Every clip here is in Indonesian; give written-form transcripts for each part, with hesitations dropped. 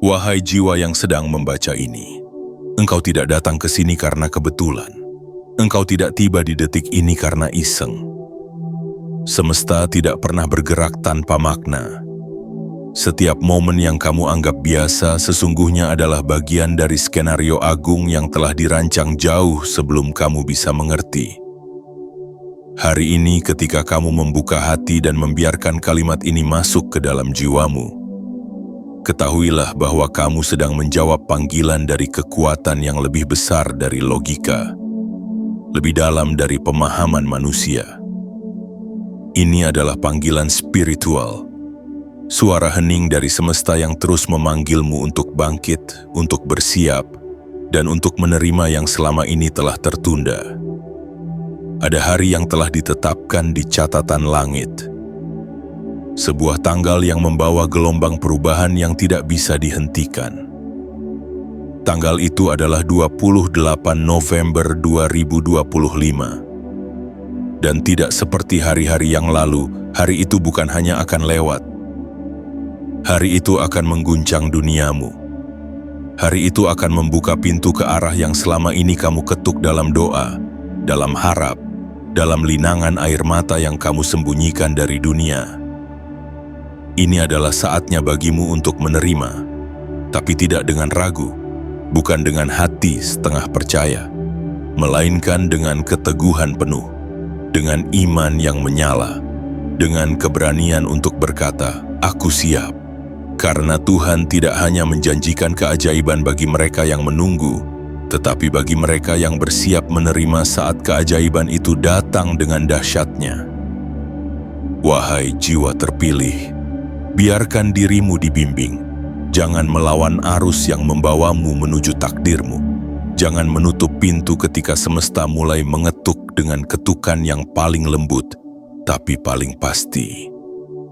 Wahai jiwa yang sedang membaca ini, engkau tidak datang ke sini karena kebetulan. Engkau tidak tiba di detik ini karena iseng. Semesta tidak pernah bergerak tanpa makna. Setiap momen yang kamu anggap biasa sesungguhnya adalah bagian dari skenario agung yang telah dirancang jauh sebelum kamu bisa mengerti. Hari ini ketika kamu membuka hati dan membiarkan kalimat ini masuk ke dalam jiwamu, ketahuilah bahwa kamu sedang menjawab panggilan dari kekuatan yang lebih besar dari logika, lebih dalam dari pemahaman manusia. Ini adalah panggilan spiritual, suara hening dari semesta yang terus memanggilmu untuk bangkit, untuk bersiap, dan untuk menerima yang selama ini telah tertunda. Ada hari yang telah ditetapkan di catatan langit. Sebuah tanggal yang membawa gelombang perubahan yang tidak bisa dihentikan. Tanggal itu adalah 28 November 2025. Dan tidak seperti hari-hari yang lalu, hari itu bukan hanya akan lewat. Hari itu akan mengguncang duniamu. Hari itu akan membuka pintu ke arah yang selama ini kamu ketuk dalam doa, dalam harap, dalam linangan air mata yang kamu sembunyikan dari dunia. Ini adalah saatnya bagimu untuk menerima, tapi tidak dengan ragu, bukan dengan hati setengah percaya, melainkan dengan keteguhan penuh, dengan iman yang menyala, dengan keberanian untuk berkata, "Aku siap." Karena Tuhan tidak hanya menjanjikan keajaiban bagi mereka yang menunggu, tetapi bagi mereka yang bersiap menerima saat keajaiban itu datang dengan dahsyatnya. Wahai jiwa terpilih, biarkan dirimu dibimbing. Jangan melawan arus yang membawamu menuju takdirmu. Jangan menutup pintu ketika semesta mulai mengetuk dengan ketukan yang paling lembut, tapi paling pasti.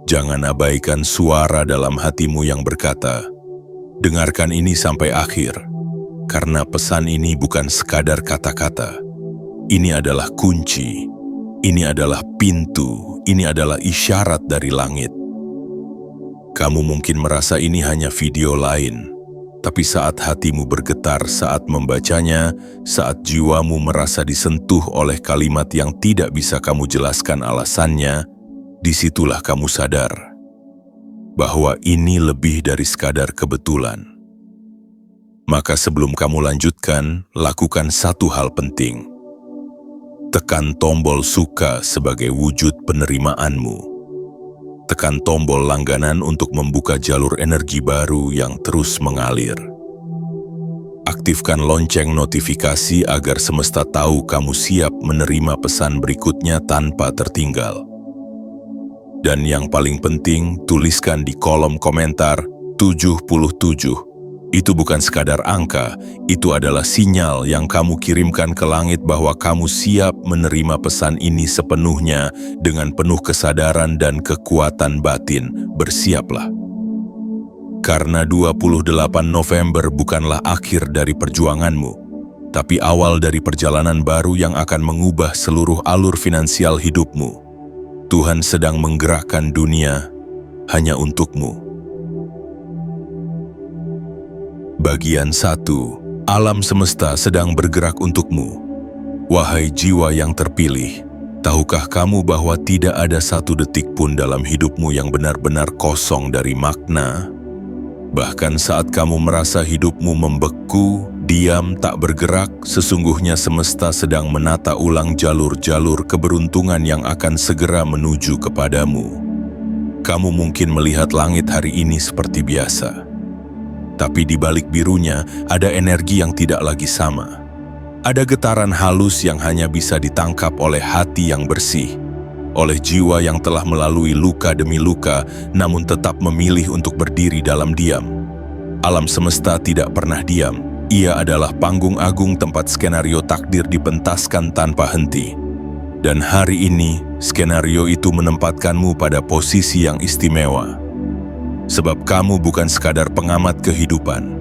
Jangan abaikan suara dalam hatimu yang berkata, "Dengarkan ini sampai akhir." Karena pesan ini bukan sekadar kata-kata. Ini adalah kunci, ini adalah pintu, ini adalah isyarat dari langit. Kamu mungkin merasa ini hanya video lain, tapi saat hatimu bergetar saat membacanya, saat jiwamu merasa disentuh oleh kalimat yang tidak bisa kamu jelaskan alasannya, disitulah kamu sadar bahwa ini lebih dari sekadar kebetulan. Maka sebelum kamu lanjutkan, lakukan satu hal penting. Tekan tombol suka sebagai wujud penerimaanmu. Tekan tombol langganan untuk membuka jalur energi baru yang terus mengalir. Aktifkan lonceng notifikasi agar semesta tahu kamu siap menerima pesan berikutnya tanpa tertinggal. Dan yang paling penting, tuliskan di kolom komentar 77. Itu bukan sekadar angka, itu adalah sinyal yang kamu kirimkan ke langit bahwa kamu siap menerima pesan ini sepenuhnya dengan penuh kesadaran dan kekuatan batin. Bersiaplah. Karena 28 November bukanlah akhir dari perjuanganmu, tapi awal dari perjalanan baru yang akan mengubah seluruh alur finansial hidupmu. Tuhan sedang menggerakkan dunia hanya untukmu. Bagian 1. Alam semesta sedang bergerak untukmu. Wahai jiwa yang terpilih, tahukah kamu bahwa tidak ada satu detik pun dalam hidupmu yang benar-benar kosong dari makna? Bahkan saat kamu merasa hidupmu membeku, diam, tak bergerak, sesungguhnya semesta sedang menata ulang jalur-jalur keberuntungan yang akan segera menuju kepadamu. Kamu mungkin melihat langit hari ini seperti biasa. Tapi di balik birunya ada energi yang tidak lagi sama. Ada getaran halus yang hanya bisa ditangkap oleh hati yang bersih, oleh jiwa yang telah melalui luka demi luka, namun tetap memilih untuk berdiri dalam diam. Alam semesta tidak pernah diam. Ia adalah panggung agung tempat skenario takdir dipentaskan tanpa henti. Dan hari ini, skenario itu menempatkanmu pada posisi yang istimewa. Sebab kamu bukan sekadar pengamat kehidupan.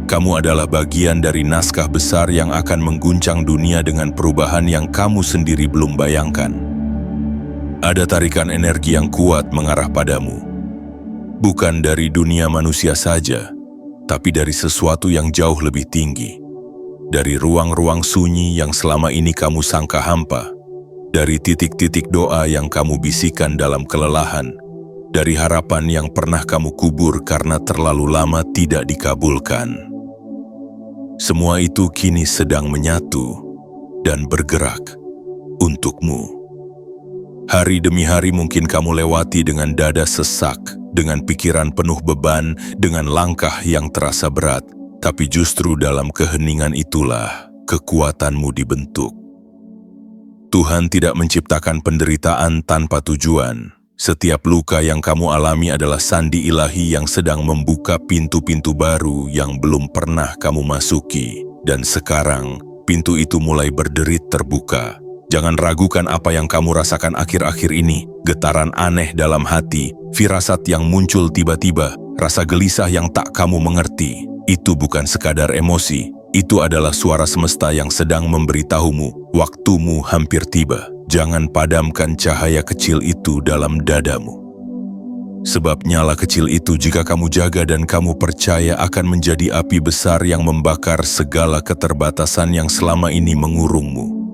Kamu adalah bagian dari naskah besar yang akan mengguncang dunia dengan perubahan yang kamu sendiri belum bayangkan. Ada tarikan energi yang kuat mengarah padamu. Bukan dari dunia manusia saja, tapi dari sesuatu yang jauh lebih tinggi. Dari ruang-ruang sunyi yang selama ini kamu sangka hampa, dari titik-titik doa yang kamu bisikan dalam kelelahan, dari harapan yang pernah kamu kubur karena terlalu lama tidak dikabulkan. Semua itu kini sedang menyatu dan bergerak untukmu. Hari demi hari mungkin kamu lewati dengan dada sesak, dengan pikiran penuh beban, dengan langkah yang terasa berat, tapi justru dalam keheningan itulah kekuatanmu dibentuk. Tuhan tidak menciptakan penderitaan tanpa tujuan. Setiap luka yang kamu alami adalah sandi ilahi yang sedang membuka pintu-pintu baru yang belum pernah kamu masuki. Dan sekarang, pintu itu mulai berderit terbuka. Jangan ragukan apa yang kamu rasakan akhir-akhir ini. Getaran aneh dalam hati, firasat yang muncul tiba-tiba, rasa gelisah yang tak kamu mengerti. Itu bukan sekadar emosi, itu adalah suara semesta yang sedang memberitahumu, waktumu hampir tiba. Jangan padamkan cahaya kecil itu dalam dadamu. Sebab nyala kecil itu jika kamu jaga dan kamu percaya akan menjadi api besar yang membakar segala keterbatasan yang selama ini mengurungmu.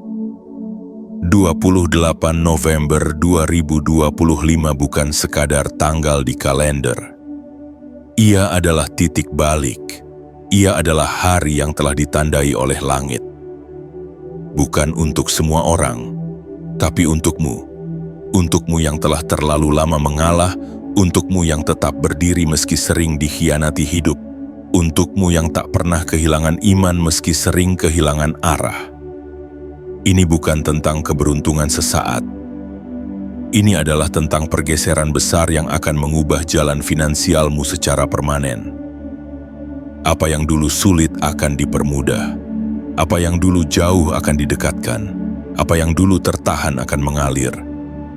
28 November 2025 bukan sekadar tanggal di kalender. Ia adalah titik balik. Ia adalah hari yang telah ditandai oleh langit. Bukan untuk semua orang, tapi untukmu. Untukmu yang telah terlalu lama mengalah, untukmu yang tetap berdiri meski sering dikhianati hidup, untukmu yang tak pernah kehilangan iman meski sering kehilangan arah. Ini bukan tentang keberuntungan sesaat. Ini adalah tentang pergeseran besar yang akan mengubah jalan finansialmu secara permanen. Apa yang dulu sulit akan dipermudah. Apa yang dulu jauh akan didekatkan. Apa yang dulu tertahan akan mengalir.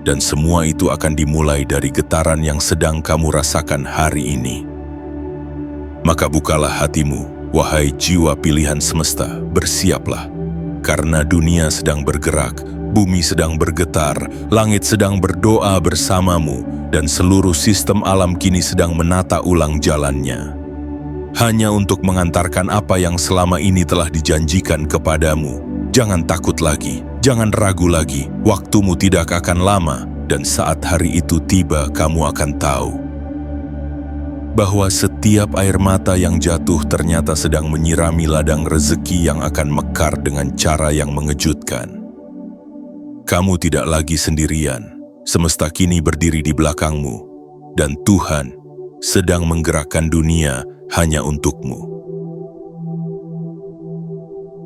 Dan semua itu akan dimulai dari getaran yang sedang kamu rasakan hari ini. Maka bukalah hatimu, wahai jiwa pilihan semesta, bersiaplah. Karena dunia sedang bergerak, bumi sedang bergetar, langit sedang berdoa bersamamu, dan seluruh sistem alam kini sedang menata ulang jalannya. Hanya untuk mengantarkan apa yang selama ini telah dijanjikan kepadamu. Jangan takut lagi, jangan ragu lagi, waktumu tidak akan lama, dan saat hari itu tiba kamu akan tahu bahwa setiap air mata yang jatuh ternyata sedang menyirami ladang rezeki yang akan mekar dengan cara yang mengejutkan. Kamu tidak lagi sendirian, semesta kini berdiri di belakangmu, dan Tuhan sedang menggerakkan dunia hanya untukmu.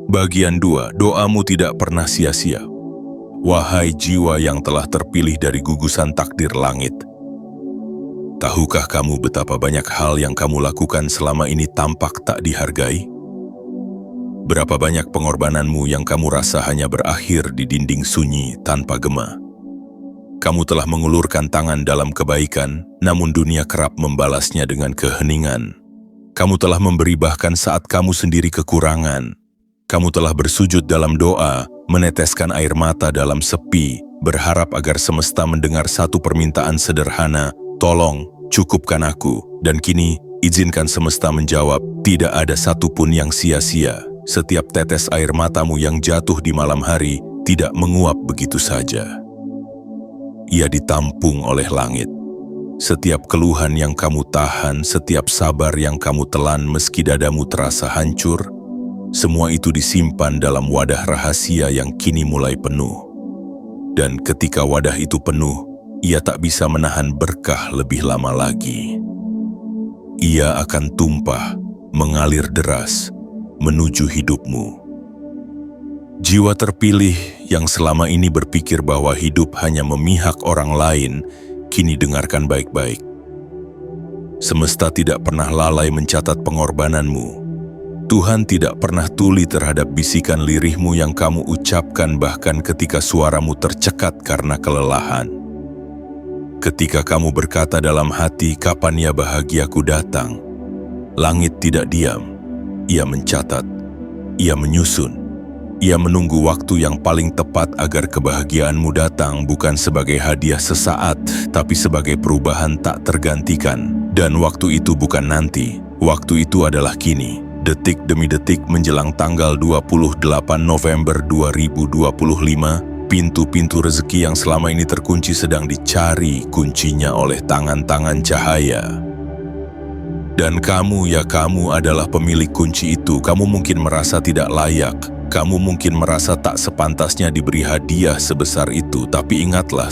Bagian 2, doamu tidak pernah sia-sia. Wahai jiwa yang telah terpilih dari gugusan takdir langit, tahukah kamu betapa banyak hal yang kamu lakukan selama ini tampak tak dihargai? Berapa banyak pengorbananmu yang kamu rasa hanya berakhir di dinding sunyi tanpa gema? Kamu telah mengulurkan tangan dalam kebaikan, namun dunia kerap membalasnya dengan keheningan. Kamu telah memberi bahkan saat kamu sendiri kekurangan. Kamu telah bersujud dalam doa, meneteskan air mata dalam sepi, berharap agar semesta mendengar satu permintaan sederhana, tolong, cukupkan aku. Dan kini, izinkan semesta menjawab, tidak ada satupun yang sia-sia. Setiap tetes air matamu yang jatuh di malam hari tidak menguap begitu saja. Ia ditampung oleh langit. Setiap keluhan yang kamu tahan, setiap sabar yang kamu telan meski dadamu terasa hancur, semua itu disimpan dalam wadah rahasia yang kini mulai penuh. Dan ketika wadah itu penuh, ia tak bisa menahan berkah lebih lama lagi. Ia akan tumpah, mengalir deras, menuju hidupmu. Jiwa terpilih yang selama ini berpikir bahwa hidup hanya memihak orang lain, kini dengarkan baik-baik. Semesta tidak pernah lalai mencatat pengorbananmu. Tuhan tidak pernah tuli terhadap bisikan lirihmu yang kamu ucapkan bahkan ketika suaramu tercekat karena kelelahan. Ketika kamu berkata dalam hati, kapan ya bahagiaku datang? Langit tidak diam. Ia mencatat, ia menyusun, ia menunggu waktu yang paling tepat agar kebahagiaanmu datang bukan sebagai hadiah sesaat, tapi sebagai perubahan tak tergantikan. Dan waktu itu bukan nanti, Waktu itu adalah kini, detik demi detik menjelang tanggal 28 November 2025, pintu-pintu rezeki yang selama ini terkunci sedang dicari kuncinya oleh tangan-tangan cahaya. Dan kamu adalah pemilik kunci itu. Kamu mungkin merasa tidak layak. Kamu mungkin merasa tak sepantasnya diberi hadiah sebesar itu. Tapi ingatlah,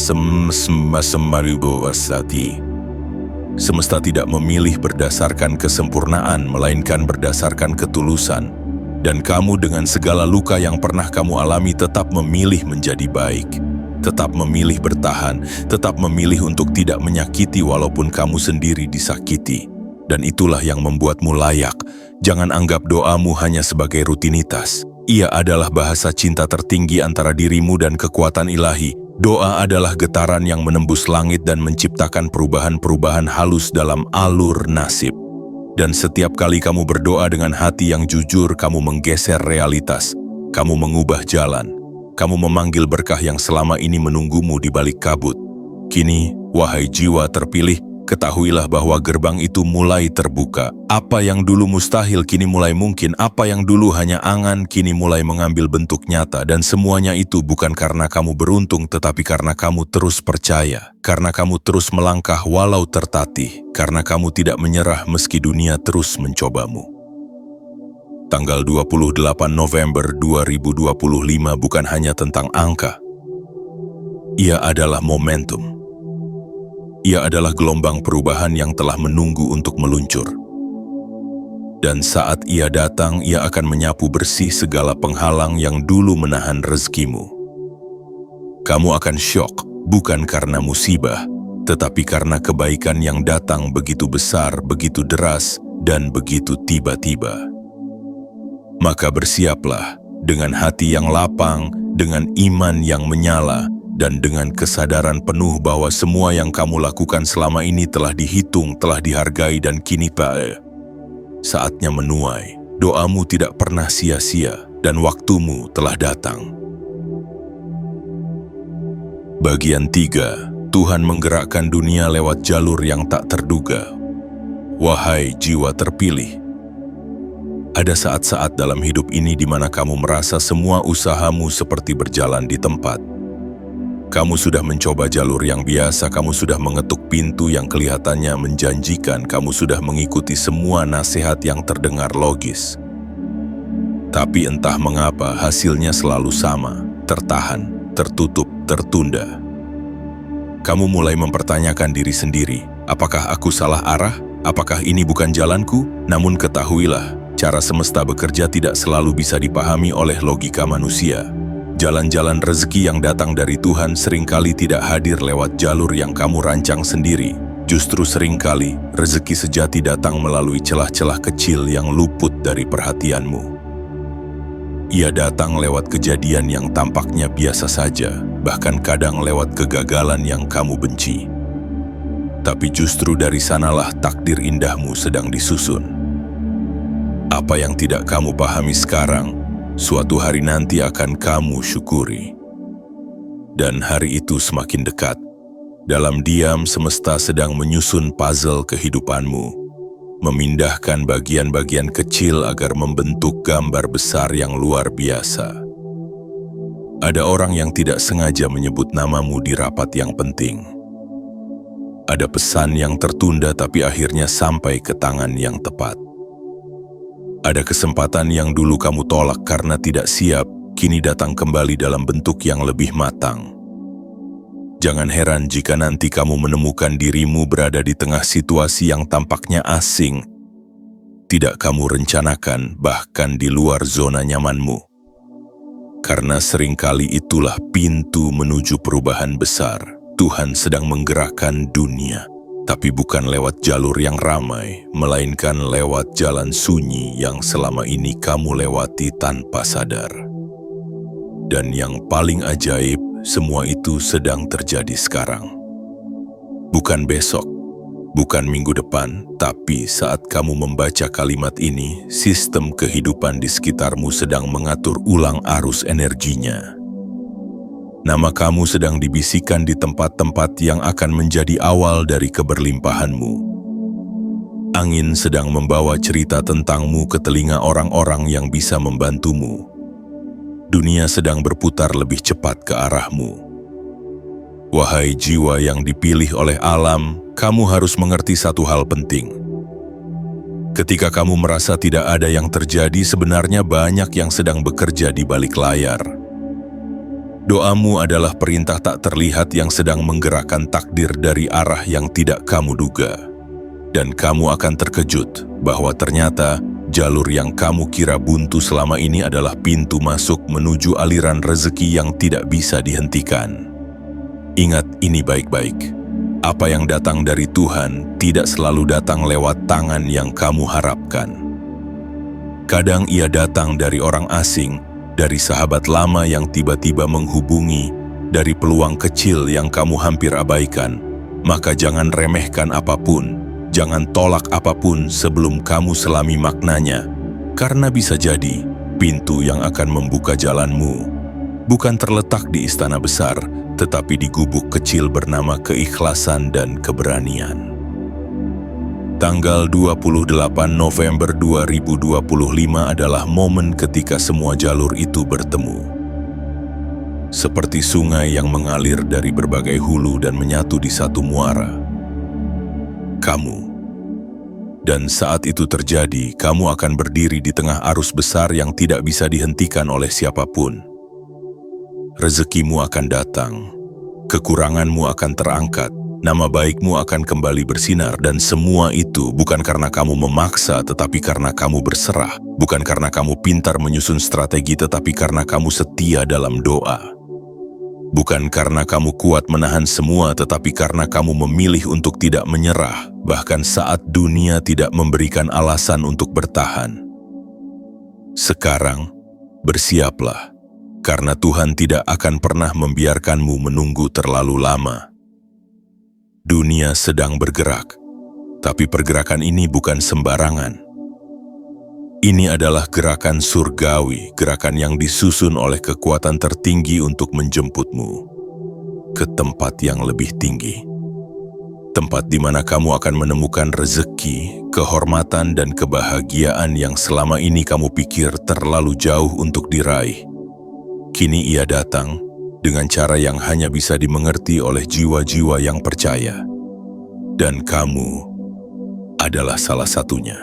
semesta tidak memilih berdasarkan kesempurnaan, melainkan berdasarkan ketulusan. Dan kamu dengan segala luka yang pernah kamu alami tetap memilih menjadi baik. Tetap memilih bertahan, tetap memilih untuk tidak menyakiti walaupun kamu sendiri disakiti. Dan itulah yang membuatmu layak. Jangan anggap doamu hanya sebagai rutinitas. Ia adalah bahasa cinta tertinggi antara dirimu dan kekuatan ilahi. Doa adalah getaran yang menembus langit dan menciptakan perubahan-perubahan halus dalam alur nasib. Dan setiap kali kamu berdoa dengan hati yang jujur, kamu menggeser realitas. Kamu mengubah jalan. Kamu memanggil berkah yang selama ini menunggumu di balik kabut. Kini, wahai jiwa terpilih, ketahuilah bahwa gerbang itu mulai terbuka. Apa yang dulu mustahil kini mulai mungkin. Apa yang dulu hanya angan kini mulai mengambil bentuk nyata. Dan semuanya itu bukan karena kamu beruntung, tetapi karena kamu terus percaya. Karena kamu terus melangkah walau tertatih. Karena kamu tidak menyerah meski dunia terus mencobamu. Tanggal 28 November 2025 bukan hanya tentang angka. Ia adalah momentum. Ia adalah gelombang perubahan yang telah menunggu untuk meluncur. Dan saat ia datang, ia akan menyapu bersih segala penghalang yang dulu menahan rezekimu. Kamu akan syok, bukan karena musibah, tetapi karena kebaikan yang datang begitu besar, begitu deras, dan begitu tiba-tiba. Maka bersiaplah dengan hati yang lapang, dengan iman yang menyala, dan dengan kesadaran penuh bahwa semua yang kamu lakukan selama ini telah dihitung, telah dihargai, dan kini saatnya menuai. Doamu tidak pernah sia-sia, dan waktumu telah datang. Bagian 3. Tuhan menggerakkan dunia lewat jalur yang tak terduga. Wahai jiwa terpilih, ada saat-saat dalam hidup ini di mana kamu merasa semua usahamu seperti berjalan di tempat. Kamu sudah mencoba jalur yang biasa, kamu sudah mengetuk pintu yang kelihatannya menjanjikan, kamu sudah mengikuti semua nasihat yang terdengar logis. Tapi entah mengapa hasilnya selalu sama, tertahan, tertutup, tertunda. Kamu mulai mempertanyakan diri sendiri, apakah aku salah arah? Apakah ini bukan jalanku? Namun ketahuilah, cara semesta bekerja tidak selalu bisa dipahami oleh logika manusia. Jalan-jalan rezeki yang datang dari Tuhan seringkali tidak hadir lewat jalur yang kamu rancang sendiri. Justru seringkali rezeki sejati datang melalui celah-celah kecil yang luput dari perhatianmu. Ia datang lewat kejadian yang tampaknya biasa saja, bahkan kadang lewat kegagalan yang kamu benci. Tapi justru dari sanalah takdir indahmu sedang disusun. Apa yang tidak kamu pahami sekarang, suatu hari nanti akan kamu syukuri. Dan hari itu semakin dekat. Dalam diam, semesta sedang menyusun puzzle kehidupanmu, memindahkan bagian-bagian kecil agar membentuk gambar besar yang luar biasa. Ada orang yang tidak sengaja menyebut namamu di rapat yang penting. Ada pesan yang tertunda tapi akhirnya sampai ke tangan yang tepat. Ada kesempatan yang dulu kamu tolak karena tidak siap, kini datang kembali dalam bentuk yang lebih matang. Jangan heran jika nanti kamu menemukan dirimu berada di tengah situasi yang tampaknya asing, tidak kamu rencanakan, bahkan di luar zona nyamanmu. Karena seringkali itulah pintu menuju perubahan besar. Tuhan sedang menggerakkan dunia. Tapi bukan lewat jalur yang ramai, melainkan lewat jalan sunyi yang selama ini kamu lewati tanpa sadar. Dan yang paling ajaib, semua itu sedang terjadi sekarang. Bukan besok, bukan minggu depan, tapi saat kamu membaca kalimat ini, sistem kehidupan di sekitarmu sedang mengatur ulang arus energinya. Nama kamu sedang dibisikkan di tempat-tempat yang akan menjadi awal dari keberlimpahanmu. Angin sedang membawa cerita tentangmu ke telinga orang-orang yang bisa membantumu. Dunia sedang berputar lebih cepat ke arahmu. Wahai jiwa yang dipilih oleh alam, kamu harus mengerti satu hal penting. Ketika kamu merasa tidak ada yang terjadi, sebenarnya banyak yang sedang bekerja di balik layar. Doamu adalah perintah tak terlihat yang sedang menggerakkan takdir dari arah yang tidak kamu duga. Dan kamu akan terkejut bahwa ternyata jalur yang kamu kira buntu selama ini adalah pintu masuk menuju aliran rezeki yang tidak bisa dihentikan. Ingat ini baik-baik. Apa yang datang dari Tuhan tidak selalu datang lewat tangan yang kamu harapkan. Kadang ia datang dari orang asing, dari sahabat lama yang tiba-tiba menghubungi, dari peluang kecil yang kamu hampir abaikan. Maka jangan remehkan apapun, jangan tolak apapun sebelum kamu selami maknanya, karena bisa jadi pintu yang akan membuka jalanmu bukan terletak di istana besar, tetapi di gubuk kecil bernama keikhlasan dan keberanian. Tanggal 28 November 2025 adalah momen ketika semua jalur itu bertemu. Seperti sungai yang mengalir dari berbagai hulu dan menyatu di satu muara. Kamu. Dan saat itu terjadi, kamu akan berdiri di tengah arus besar yang tidak bisa dihentikan oleh siapapun. Rezekimu akan datang, kekuranganmu akan terangkat, nama baikmu akan kembali bersinar, dan semua itu bukan karena kamu memaksa, tetapi karena kamu berserah, bukan karena kamu pintar menyusun strategi, tetapi karena kamu setia dalam doa. Bukan karena kamu kuat menahan semua, tetapi karena kamu memilih untuk tidak menyerah, bahkan saat dunia tidak memberikan alasan untuk bertahan. Sekarang, bersiaplah. Karena Tuhan tidak akan pernah membiarkanmu menunggu terlalu lama. Dunia sedang bergerak, tapi pergerakan ini bukan sembarangan. Ini adalah gerakan surgawi, gerakan yang disusun oleh kekuatan tertinggi untuk menjemputmu ke tempat yang lebih tinggi. Tempat di mana kamu akan menemukan rezeki, kehormatan, dan kebahagiaan yang selama ini kamu pikir terlalu jauh untuk diraih. Kini ia datang dengan cara yang hanya bisa dimengerti oleh jiwa-jiwa yang percaya. Dan kamu adalah salah satunya.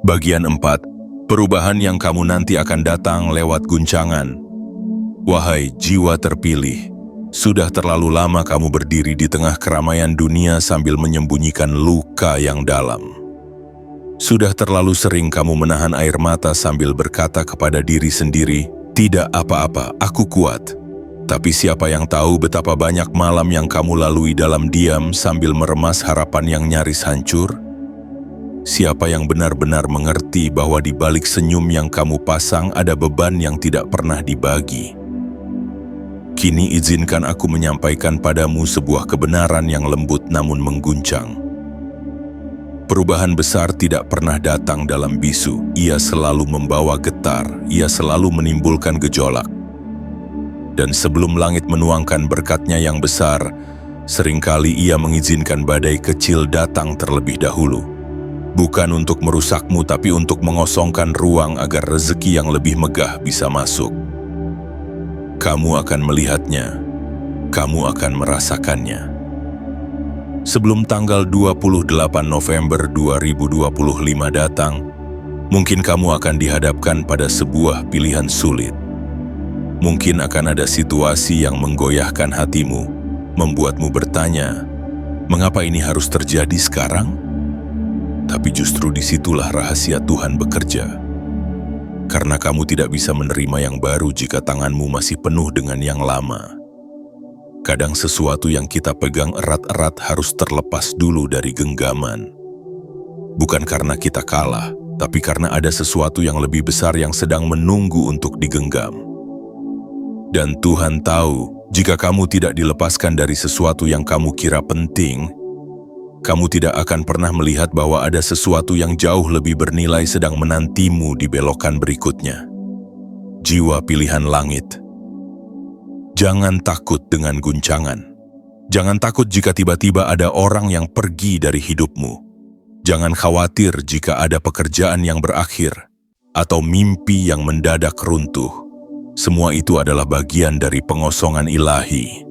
Bagian 4. Perubahan yang kamu nanti akan datang lewat guncangan. Wahai jiwa terpilih, sudah terlalu lama kamu berdiri di tengah keramaian dunia sambil menyembunyikan luka yang dalam. Sudah terlalu sering kamu menahan air mata sambil berkata kepada diri sendiri, "Tidak apa-apa, aku kuat." Tapi siapa yang tahu betapa banyak malam yang kamu lalui dalam diam sambil meremas harapan yang nyaris hancur? Siapa yang benar-benar mengerti bahwa di balik senyum yang kamu pasang ada beban yang tidak pernah dibagi? Kini izinkan aku menyampaikan padamu sebuah kebenaran yang lembut namun mengguncang. Perubahan besar tidak pernah datang dalam bisu, ia selalu membawa getar, ia selalu menimbulkan gejolak. Dan sebelum langit menuangkan berkatnya yang besar, seringkali ia mengizinkan badai kecil datang terlebih dahulu. Bukan untuk merusakmu, tapi untuk mengosongkan ruang agar rezeki yang lebih megah bisa masuk. Kamu akan melihatnya, kamu akan merasakannya. Sebelum tanggal 28 November 2025 datang, mungkin kamu akan dihadapkan pada sebuah pilihan sulit. Mungkin akan ada situasi yang menggoyahkan hatimu, membuatmu bertanya, mengapa ini harus terjadi sekarang? Tapi justru disitulah rahasia Tuhan bekerja. Karena kamu tidak bisa menerima yang baru jika tanganmu masih penuh dengan yang lama. Kadang sesuatu yang kita pegang erat-erat harus terlepas dulu dari genggaman. Bukan karena kita kalah, tapi karena ada sesuatu yang lebih besar yang sedang menunggu untuk digenggam. Dan Tuhan tahu, jika kamu tidak dilepaskan dari sesuatu yang kamu kira penting, kamu tidak akan pernah melihat bahwa ada sesuatu yang jauh lebih bernilai sedang menantimu di belokan berikutnya. Jiwa pilihan langit. Jangan takut dengan guncangan. Jangan takut jika tiba-tiba ada orang yang pergi dari hidupmu. Jangan khawatir jika ada pekerjaan yang berakhir atau mimpi yang mendadak runtuh. Semua itu adalah bagian dari pengosongan ilahi.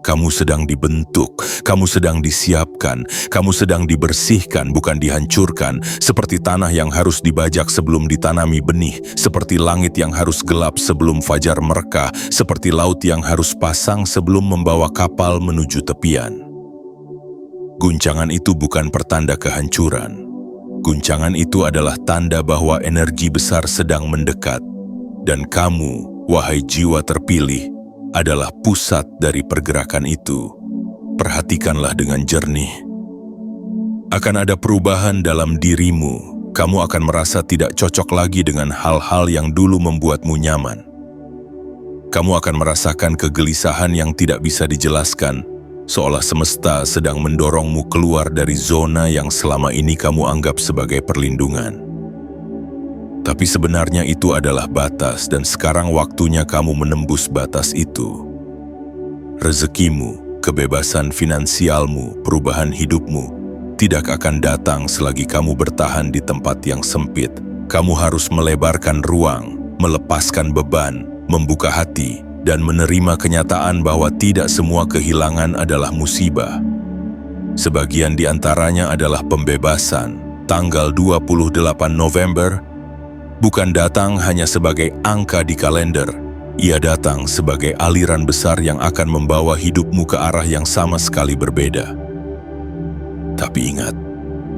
Kamu sedang dibentuk, kamu sedang disiapkan, kamu sedang dibersihkan, bukan dihancurkan, seperti tanah yang harus dibajak sebelum ditanami benih, seperti langit yang harus gelap sebelum fajar mereka, seperti laut yang harus pasang sebelum membawa kapal menuju tepian. Guncangan itu bukan pertanda kehancuran. Guncangan itu adalah tanda bahwa energi besar sedang mendekat, dan kamu, wahai jiwa terpilih, adalah pusat dari pergerakan itu. Perhatikanlah dengan jernih. Akan ada perubahan dalam dirimu. Kamu akan merasa tidak cocok lagi dengan hal-hal yang dulu membuatmu nyaman. Kamu akan merasakan kegelisahan yang tidak bisa dijelaskan, seolah semesta sedang mendorongmu keluar dari zona yang selama ini kamu anggap sebagai perlindungan. Tapi sebenarnya itu adalah batas, dan sekarang waktunya kamu menembus batas itu. Rezekimu, kebebasan finansialmu, perubahan hidupmu tidak akan datang selagi kamu bertahan di tempat yang sempit. Kamu harus melebarkan ruang, melepaskan beban, membuka hati, dan menerima kenyataan bahwa tidak semua kehilangan adalah musibah. Sebagian di antaranya adalah pembebasan. Tanggal 28 November bukan datang hanya sebagai angka di kalender, ia datang sebagai aliran besar yang akan membawa hidupmu ke arah yang sama sekali berbeda. Tapi ingat,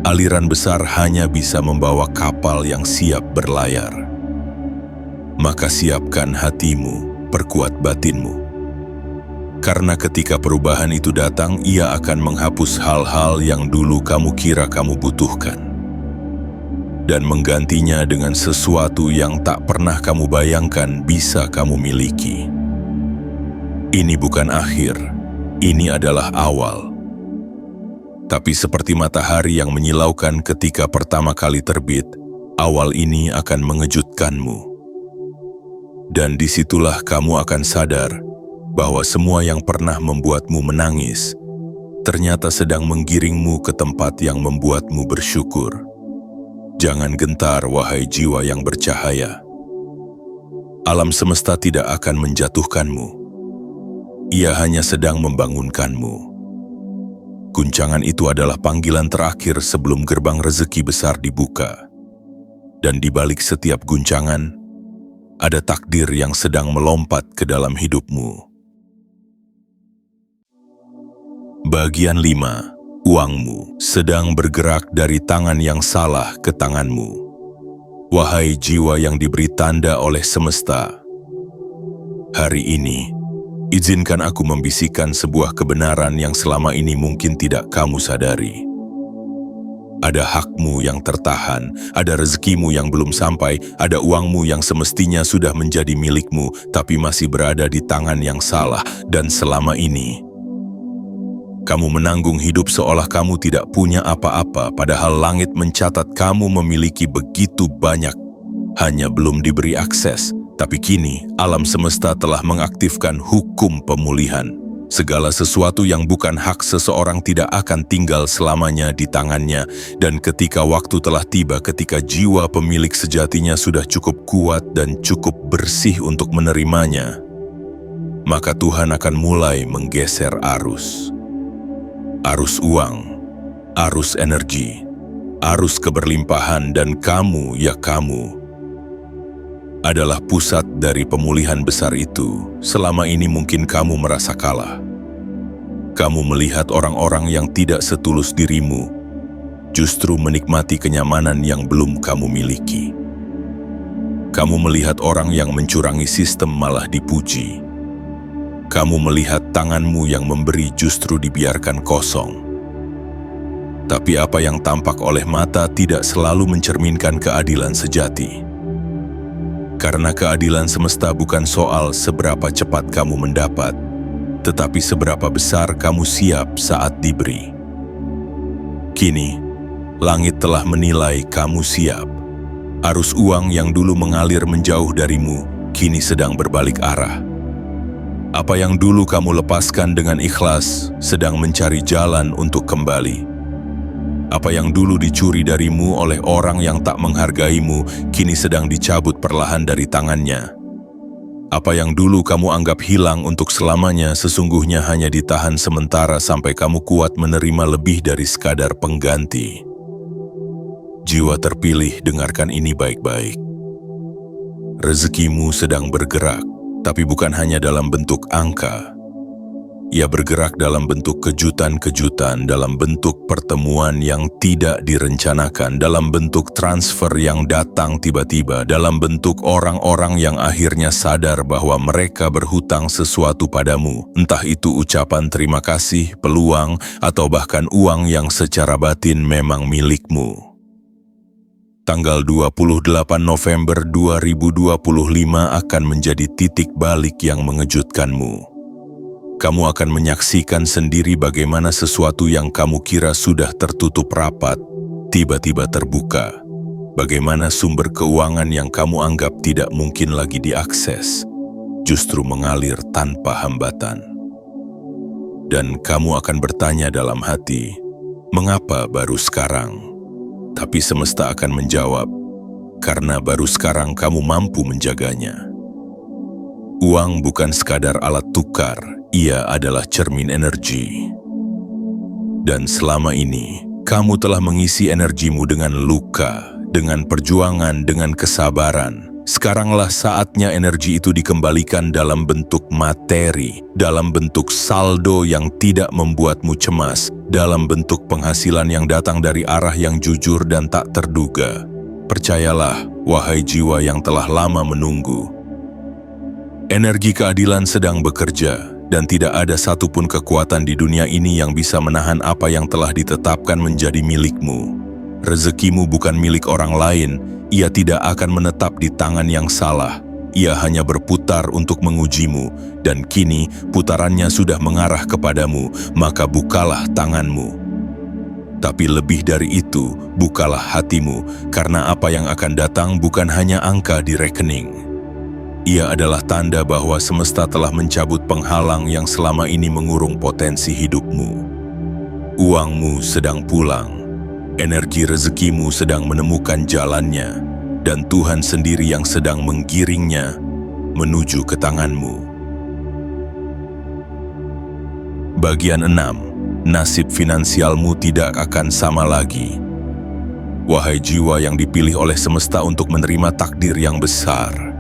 aliran besar hanya bisa membawa kapal yang siap berlayar. Maka siapkan hatimu, perkuat batinmu. Karena ketika perubahan itu datang, ia akan menghapus hal-hal yang dulu kamu kira kamu butuhkan, dan menggantinya dengan sesuatu yang tak pernah kamu bayangkan bisa kamu miliki. Ini bukan akhir, ini adalah awal. Tapi seperti matahari yang menyilaukan ketika pertama kali terbit, awal ini akan mengejutkanmu. Dan disitulah kamu akan sadar bahwa semua yang pernah membuatmu menangis ternyata sedang menggiringmu ke tempat yang membuatmu bersyukur. Jangan gentar, wahai jiwa yang bercahaya. Alam semesta tidak akan menjatuhkanmu. Ia hanya sedang membangunkanmu. Guncangan itu adalah panggilan terakhir sebelum gerbang rezeki besar dibuka. Dan di balik setiap guncangan, ada takdir yang sedang melompat ke dalam hidupmu. Bagian 5. Uangmu sedang bergerak dari tangan yang salah ke tanganmu. Wahai jiwa yang diberi tanda oleh semesta, hari ini, izinkan aku membisikkan sebuah kebenaran yang selama ini mungkin tidak kamu sadari. Ada hakmu yang tertahan, ada rezekimu yang belum sampai, ada uangmu yang semestinya sudah menjadi milikmu, tapi masih berada di tangan yang salah, dan selama ini kamu menanggung hidup seolah kamu tidak punya apa-apa, padahal langit mencatat kamu memiliki begitu banyak, hanya belum diberi akses. Tapi kini, alam semesta telah mengaktifkan hukum pemulihan. Segala sesuatu yang bukan hak seseorang tidak akan tinggal selamanya di tangannya, dan ketika waktu telah tiba, ketika jiwa pemilik sejatinya sudah cukup kuat dan cukup bersih untuk menerimanya, maka Tuhan akan mulai menggeser arus. Arus uang, arus energi, arus keberlimpahan, dan kamu, ya kamu, adalah pusat dari pemulihan besar itu. Selama ini mungkin kamu merasa kalah. Kamu melihat orang-orang yang tidak setulus dirimu, justru menikmati kenyamanan yang belum kamu miliki. Kamu melihat orang yang mencurangi sistem malah dipuji. Kamu melihat tanganmu yang memberi justru dibiarkan kosong. Tapi apa yang tampak oleh mata tidak selalu mencerminkan keadilan sejati. Karena keadilan semesta bukan soal seberapa cepat kamu mendapat, tetapi seberapa besar kamu siap saat diberi. Kini, langit telah menilai kamu siap. Arus uang yang dulu mengalir menjauh darimu, kini sedang berbalik arah. Apa yang dulu kamu lepaskan dengan ikhlas sedang mencari jalan untuk kembali. Apa yang dulu dicuri darimu oleh orang yang tak menghargaimu, kini sedang dicabut perlahan dari tangannya. Apa yang dulu kamu anggap hilang untuk selamanya, sesungguhnya hanya ditahan sementara sampai kamu kuat menerima lebih dari sekadar pengganti. Jiwa terpilih, dengarkan ini baik-baik. Rezekimu sedang bergerak, tapi bukan hanya dalam bentuk angka. Ia bergerak dalam bentuk kejutan-kejutan, dalam bentuk pertemuan yang tidak direncanakan, dalam bentuk transfer yang datang tiba-tiba, dalam bentuk orang-orang yang akhirnya sadar bahwa mereka berhutang sesuatu padamu, entah itu ucapan terima kasih, peluang, atau bahkan uang yang secara batin memang milikmu. Tanggal 28 November 2025 akan menjadi titik balik yang mengejutkanmu. Kamu akan menyaksikan sendiri bagaimana sesuatu yang kamu kira sudah tertutup rapat, tiba-tiba terbuka. Bagaimana sumber keuangan yang kamu anggap tidak mungkin lagi diakses, justru mengalir tanpa hambatan. Dan kamu akan bertanya dalam hati, mengapa baru sekarang? Tapi semesta akan menjawab, karena baru sekarang kamu mampu menjaganya. Uang bukan sekadar alat tukar, ia adalah cermin energi. Dan selama ini, kamu telah mengisi energimu dengan luka, dengan perjuangan, dengan kesabaran. Sekaranglah saatnya energi itu dikembalikan dalam bentuk materi, dalam bentuk saldo yang tidak membuatmu cemas, dalam bentuk penghasilan yang datang dari arah yang jujur dan tak terduga. Percayalah, wahai jiwa yang telah lama menunggu. Energi keadilan sedang bekerja, dan tidak ada satupun kekuatan di dunia ini yang bisa menahan apa yang telah ditetapkan menjadi milikmu. Rezekimu bukan milik orang lain, ia tidak akan menetap di tangan yang salah. Ia hanya berputar untuk mengujimu, dan kini putarannya sudah mengarah kepadamu, maka bukalah tanganmu. Tapi lebih dari itu, bukalah hatimu, karena apa yang akan datang bukan hanya angka di rekening. Ia adalah tanda bahwa semesta telah mencabut penghalang yang selama ini mengurung potensi hidupmu. Uangmu sedang pulang. Energi rezekimu sedang menemukan jalannya, dan Tuhan sendiri yang sedang menggiringnya menuju ke tanganmu. Bagian 6. Nasib finansialmu tidak akan sama lagi. Wahai jiwa yang dipilih oleh semesta untuk menerima takdir yang besar.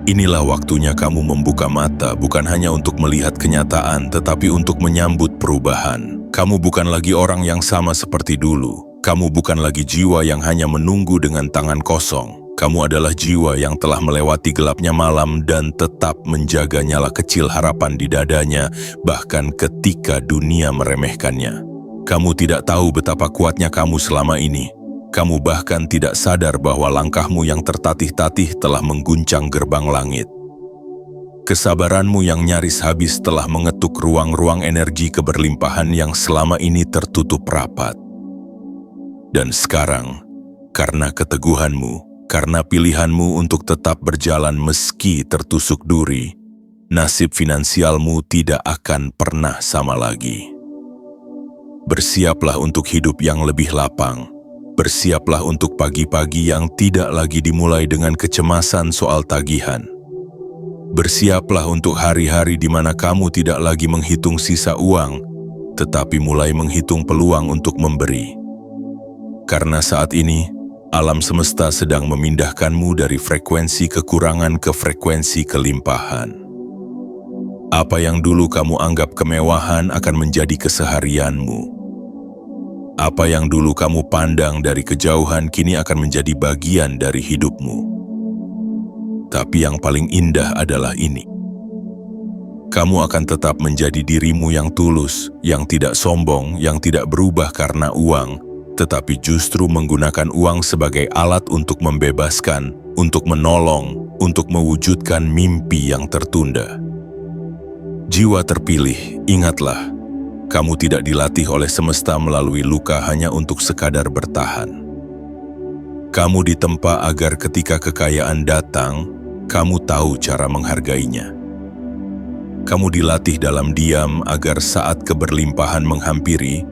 Inilah waktunya kamu membuka mata, bukan hanya untuk melihat kenyataan, tetapi untuk menyambut perubahan. Kamu bukan lagi orang yang sama seperti dulu. Kamu bukan lagi jiwa yang hanya menunggu dengan tangan kosong. Kamu adalah jiwa yang telah melewati gelapnya malam dan tetap menjaga nyala kecil harapan di dadanya, bahkan ketika dunia meremehkannya. Kamu tidak tahu betapa kuatnya kamu selama ini. Kamu bahkan tidak sadar bahwa langkahmu yang tertatih-tatih telah mengguncang gerbang langit. Kesabaranmu yang nyaris habis telah mengetuk ruang-ruang energi keberlimpahan yang selama ini tertutup rapat. Dan sekarang, karena keteguhanmu, karena pilihanmu untuk tetap berjalan meski tertusuk duri, nasib finansialmu tidak akan pernah sama lagi. Bersiaplah untuk hidup yang lebih lapang. Bersiaplah untuk pagi-pagi yang tidak lagi dimulai dengan kecemasan soal tagihan. Bersiaplah untuk hari-hari di mana kamu tidak lagi menghitung sisa uang, tetapi mulai menghitung peluang untuk memberi. Karena saat ini, alam semesta sedang memindahkanmu dari frekuensi kekurangan ke frekuensi kelimpahan. Apa yang dulu kamu anggap kemewahan akan menjadi keseharianmu. Apa yang dulu kamu pandang dari kejauhan kini akan menjadi bagian dari hidupmu. Tapi yang paling indah adalah ini. Kamu akan tetap menjadi dirimu yang tulus, yang tidak sombong, yang tidak berubah karena uang, tetapi justru menggunakan uang sebagai alat untuk membebaskan, untuk menolong, untuk mewujudkan mimpi yang tertunda. Jiwa terpilih, ingatlah, kamu tidak dilatih oleh semesta melalui luka hanya untuk sekadar bertahan. Kamu ditempa agar ketika kekayaan datang, kamu tahu cara menghargainya. Kamu dilatih dalam diam agar saat keberlimpahan menghampiri,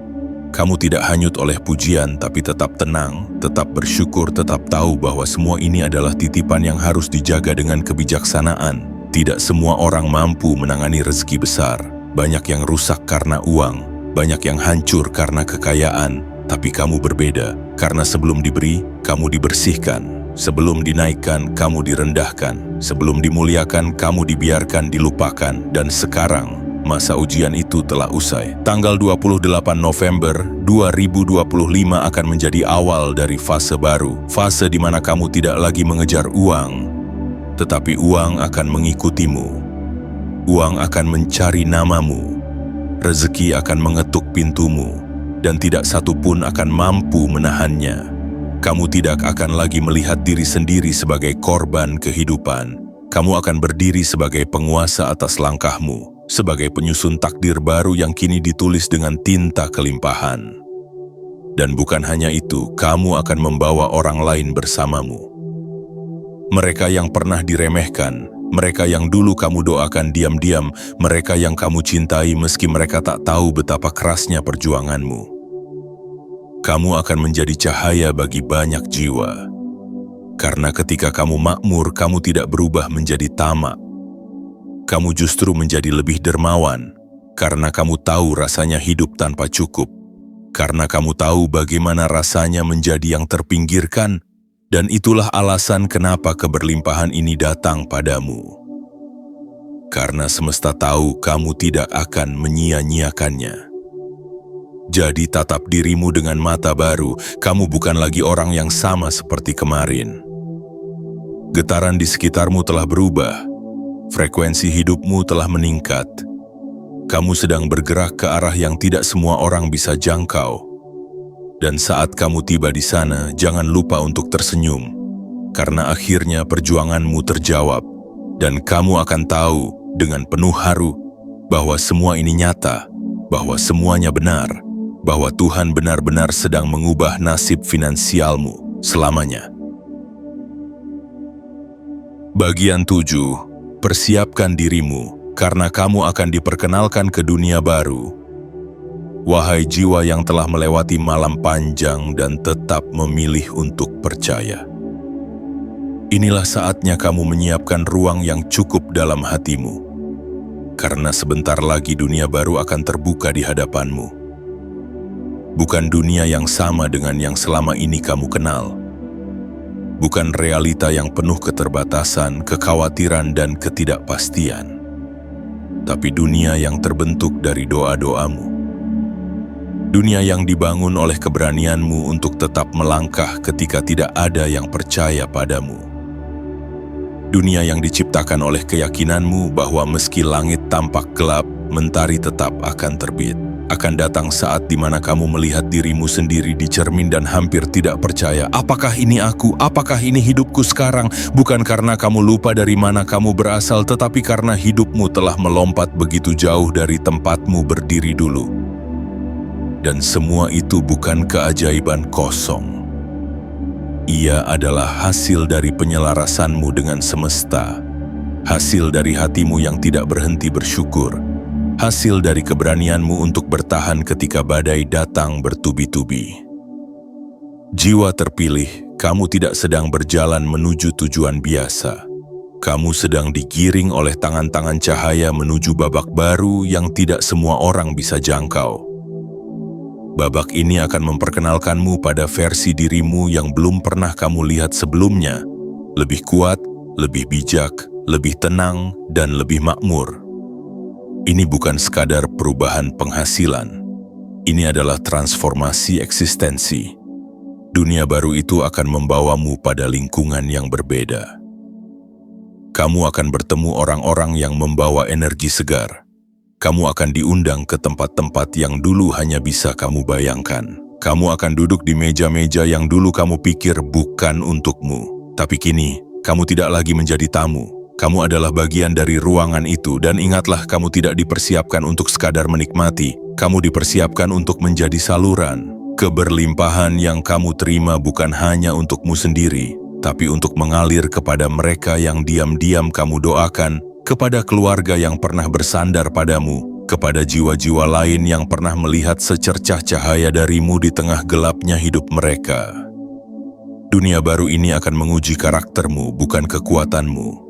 kamu tidak hanyut oleh pujian tapi tetap tenang, tetap bersyukur, tetap tahu bahwa semua ini adalah titipan yang harus dijaga dengan kebijaksanaan. Tidak semua orang mampu menangani rezeki besar. Banyak yang rusak karena uang, banyak yang hancur karena kekayaan, tapi kamu berbeda. Karena sebelum diberi, kamu dibersihkan. Sebelum dinaikkan, kamu direndahkan. Sebelum dimuliakan, kamu dibiarkan dilupakan. Dan sekarang, masa ujian itu telah usai. Tanggal 28 November 2025 akan menjadi awal dari fase baru. Fase di mana kamu tidak lagi mengejar uang, tetapi uang akan mengikutimu. Uang akan mencari namamu. Rezeki akan mengetuk pintumu, dan tidak satu pun akan mampu menahannya. Kamu tidak akan lagi melihat diri sendiri sebagai korban kehidupan. Kamu akan berdiri sebagai penguasa atas langkahmu, sebagai penyusun takdir baru yang kini ditulis dengan tinta kelimpahan. Dan bukan hanya itu, kamu akan membawa orang lain bersamamu. Mereka yang pernah diremehkan, mereka yang dulu kamu doakan diam-diam, mereka yang kamu cintai meski mereka tak tahu betapa kerasnya perjuanganmu. Kamu akan menjadi cahaya bagi banyak jiwa. Karena ketika kamu makmur, kamu tidak berubah menjadi tamak. Kamu justru menjadi lebih dermawan, karena kamu tahu rasanya hidup tanpa cukup. Karena kamu tahu bagaimana rasanya menjadi yang terpinggirkan, dan itulah alasan kenapa keberlimpahan ini datang padamu. Karena semesta tahu kamu tidak akan menyia-nyiakannya. Jadi tatap dirimu dengan mata baru, kamu bukan lagi orang yang sama seperti kemarin. Getaran di sekitarmu telah berubah, frekuensi hidupmu telah meningkat. Kamu sedang bergerak ke arah yang tidak semua orang bisa jangkau. Dan saat kamu tiba di sana, jangan lupa untuk tersenyum, karena akhirnya perjuanganmu terjawab, dan kamu akan tahu dengan penuh haru bahwa semua ini nyata, bahwa semuanya benar, bahwa Tuhan benar-benar sedang mengubah nasib finansialmu selamanya. Bagian 7. Persiapkan dirimu, karena kamu akan diperkenalkan ke dunia baru. Wahai jiwa yang telah melewati malam panjang dan tetap memilih untuk percaya. Inilah saatnya kamu menyiapkan ruang yang cukup dalam hatimu, karena sebentar lagi dunia baru akan terbuka di hadapanmu. Bukan dunia yang sama dengan yang selama ini kamu kenal. Bukan realita yang penuh keterbatasan, kekhawatiran, dan ketidakpastian. Tapi dunia yang terbentuk dari doa-doamu. Dunia yang dibangun oleh keberanianmu untuk tetap melangkah ketika tidak ada yang percaya padamu. Dunia yang diciptakan oleh keyakinanmu bahwa meski langit tampak gelap, mentari tetap akan terbit. Akan datang saat di mana kamu melihat dirimu sendiri di cermin dan hampir tidak percaya. Apakah ini aku? Apakah ini hidupku sekarang? Bukan karena kamu lupa dari mana kamu berasal, tetapi karena hidupmu telah melompat begitu jauh dari tempatmu berdiri dulu. Dan semua itu bukan keajaiban kosong. Ia adalah hasil dari penyelarasanmu dengan semesta. Hasil dari hatimu yang tidak berhenti bersyukur. Hasil dari keberanianmu untuk bertahan ketika badai datang bertubi-tubi. Jiwa terpilih, kamu tidak sedang berjalan menuju tujuan biasa. Kamu sedang digiring oleh tangan-tangan cahaya menuju babak baru yang tidak semua orang bisa jangkau. Babak ini akan memperkenalkanmu pada versi dirimu yang belum pernah kamu lihat sebelumnya. Lebih kuat, lebih bijak, lebih tenang, dan lebih makmur. Ini bukan sekadar perubahan penghasilan. Ini adalah transformasi eksistensi. Dunia baru itu akan membawamu pada lingkungan yang berbeda. Kamu akan bertemu orang-orang yang membawa energi segar. Kamu akan diundang ke tempat-tempat yang dulu hanya bisa kamu bayangkan. Kamu akan duduk di meja-meja yang dulu kamu pikir bukan untukmu. Tapi kini, kamu tidak lagi menjadi tamu. Kamu adalah bagian dari ruangan itu, dan ingatlah, kamu tidak dipersiapkan untuk sekadar menikmati. Kamu dipersiapkan untuk menjadi saluran. Keberlimpahan yang kamu terima bukan hanya untukmu sendiri, tapi untuk mengalir kepada mereka yang diam-diam kamu doakan, kepada keluarga yang pernah bersandar padamu, kepada jiwa-jiwa lain yang pernah melihat secercah cahaya darimu di tengah gelapnya hidup mereka. Dunia baru ini akan menguji karaktermu, bukan kekuatanmu.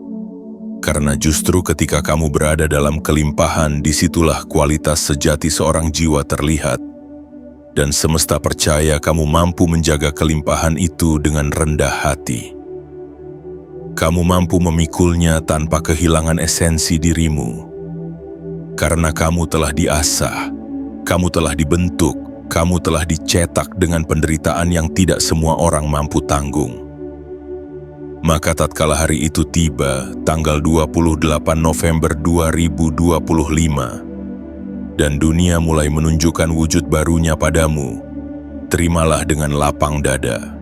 Karena justru ketika kamu berada dalam kelimpahan, disitulah kualitas sejati seorang jiwa terlihat. Dan semesta percaya kamu mampu menjaga kelimpahan itu dengan rendah hati. Kamu mampu memikulnya tanpa kehilangan esensi dirimu. Karena kamu telah diasah, kamu telah dibentuk, kamu telah dicetak dengan penderitaan yang tidak semua orang mampu tanggung. Maka tatkala hari itu tiba, tanggal 28 November 2025, dan dunia mulai menunjukkan wujud barunya padamu, terimalah dengan lapang dada.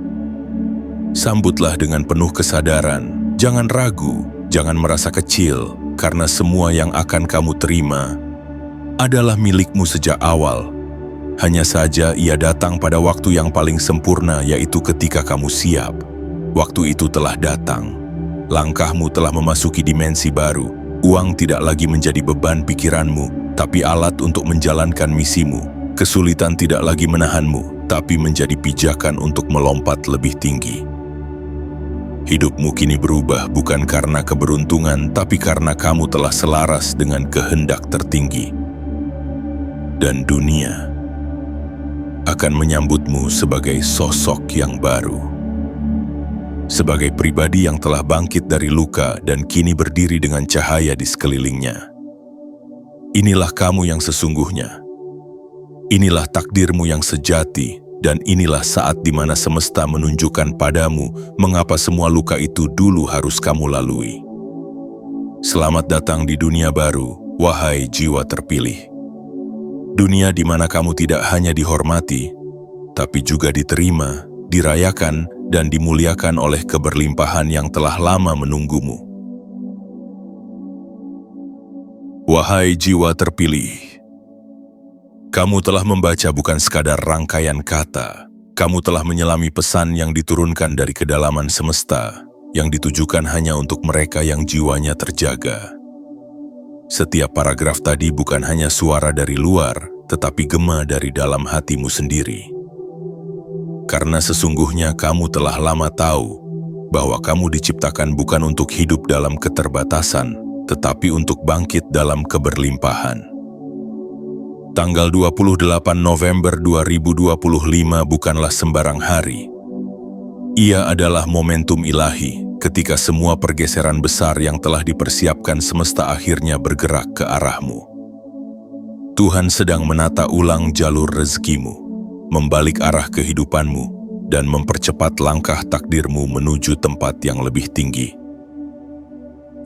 Sambutlah dengan penuh kesadaran, jangan ragu, jangan merasa kecil, karena semua yang akan kamu terima adalah milikmu sejak awal. Hanya saja ia datang pada waktu yang paling sempurna, yaitu ketika kamu siap. Waktu itu telah datang. Langkahmu telah memasuki dimensi baru. Uang tidak lagi menjadi beban pikiranmu, tapi alat untuk menjalankan misimu. Kesulitan tidak lagi menahanmu, tapi menjadi pijakan untuk melompat lebih tinggi. Hidupmu kini berubah bukan karena keberuntungan, tapi karena kamu telah selaras dengan kehendak tertinggi. Dan dunia akan menyambutmu sebagai sosok yang baru. Sebagai pribadi yang telah bangkit dari luka dan kini berdiri dengan cahaya di sekelilingnya. Inilah kamu yang sesungguhnya. Inilah takdirmu yang sejati, dan inilah saat di mana semesta menunjukkan padamu mengapa semua luka itu dulu harus kamu lalui. Selamat datang di dunia baru, wahai jiwa terpilih. Dunia di mana kamu tidak hanya dihormati, tapi juga diterima, dirayakan, dan dimuliakan oleh keberlimpahan yang telah lama menunggumu. Wahai jiwa terpilih, kamu telah membaca bukan sekadar rangkaian kata, kamu telah menyelami pesan yang diturunkan dari kedalaman semesta, yang ditujukan hanya untuk mereka yang jiwanya terjaga. Setiap paragraf tadi bukan hanya suara dari luar, tetapi gema dari dalam hatimu sendiri. Karena sesungguhnya kamu telah lama tahu bahwa kamu diciptakan bukan untuk hidup dalam keterbatasan, tetapi untuk bangkit dalam keberlimpahan. Tanggal 28 November 2025 bukanlah sembarang hari. Ia adalah momentum ilahi ketika semua pergeseran besar yang telah dipersiapkan semesta akhirnya bergerak ke arahmu. Tuhan sedang menata ulang jalur rezekimu, membalik arah kehidupanmu, dan mempercepat langkah takdirmu menuju tempat yang lebih tinggi.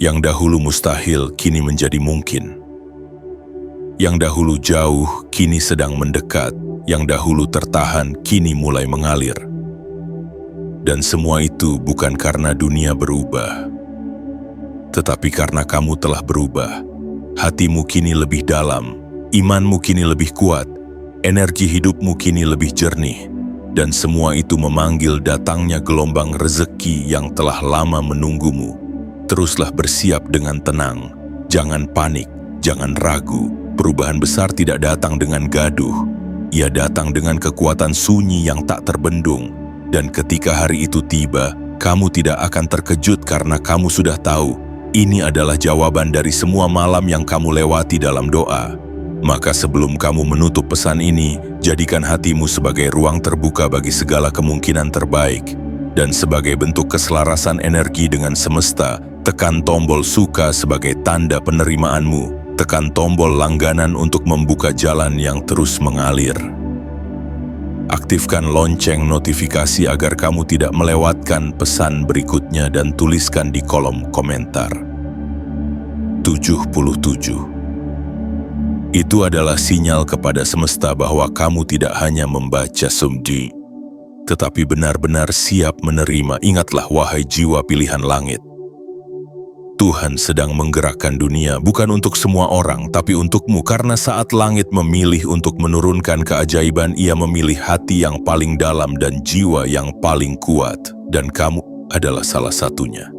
Yang dahulu mustahil kini menjadi mungkin. Yang dahulu jauh kini sedang mendekat, yang dahulu tertahan kini mulai mengalir. Dan semua itu bukan karena dunia berubah, tetapi karena kamu telah berubah. Hatimu kini lebih dalam, imanmu kini lebih kuat, energi hidupmu kini lebih jernih, dan semua itu memanggil datangnya gelombang rezeki yang telah lama menunggumu. Teruslah bersiap dengan tenang, jangan panik, jangan ragu. Perubahan besar tidak datang dengan gaduh, ia datang dengan kekuatan sunyi yang tak terbendung. Dan ketika hari itu tiba, kamu tidak akan terkejut karena kamu sudah tahu, ini adalah jawaban dari semua malam yang kamu lewati dalam doa. Maka sebelum kamu menutup pesan ini, jadikan hatimu sebagai ruang terbuka bagi segala kemungkinan terbaik. Dan sebagai bentuk keselarasan energi dengan semesta, tekan tombol suka sebagai tanda penerimaanmu. Tekan tombol langganan untuk membuka jalan yang terus mengalir. Aktifkan lonceng notifikasi agar kamu tidak melewatkan pesan berikutnya dan tuliskan di kolom komentar. 77. Itu adalah sinyal kepada semesta bahwa kamu tidak hanya membaca sumdi, tetapi benar-benar siap menerima. Ingatlah wahai jiwa pilihan langit. Tuhan sedang menggerakkan dunia bukan untuk semua orang, tapi untukmu. Karena saat langit memilih untuk menurunkan keajaiban, ia memilih hati yang paling dalam dan jiwa yang paling kuat. Dan kamu adalah salah satunya.